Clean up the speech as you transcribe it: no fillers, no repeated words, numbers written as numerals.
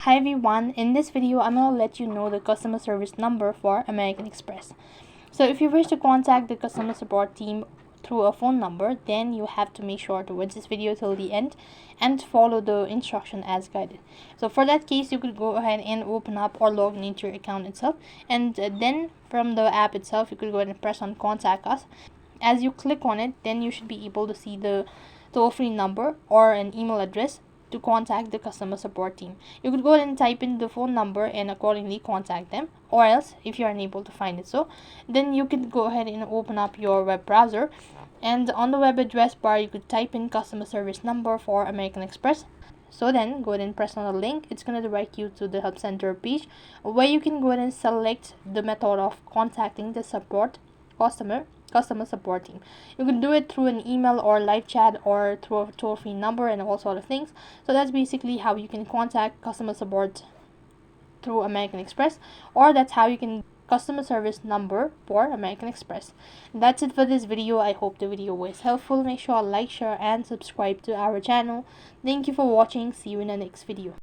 Hi everyone, in this video I'm going to let you know the customer service number for American Express. So if you wish to contact the customer support team through a phone number, then you have to make sure to watch this video till the end and follow the instruction as guided. So for that case, you could go ahead and open up or log into your account itself, and then from the app itself you could go ahead and press on contact us. As you click on it, then you should be able to see the toll-free number or an email address to contact the customer support team. You could go ahead and type in the phone number and accordingly contact them, or else if you are unable to find it, so then you can go ahead and open up your web browser, and on the web address bar you could type in customer service number for American Express. So then go ahead and press on the link. It's going to direct you to the help center page where you can go ahead and select the method of contacting the customer support team. You can do it through an email or live chat or through a toll-free number and all sort of things. So that's basically how you can contact customer support through American Express, or that's how you can customer service number for American Express. That's it for this video. I hope the video was helpful. Make sure to like, share and subscribe to our channel. Thank you for watching. See you in the next video.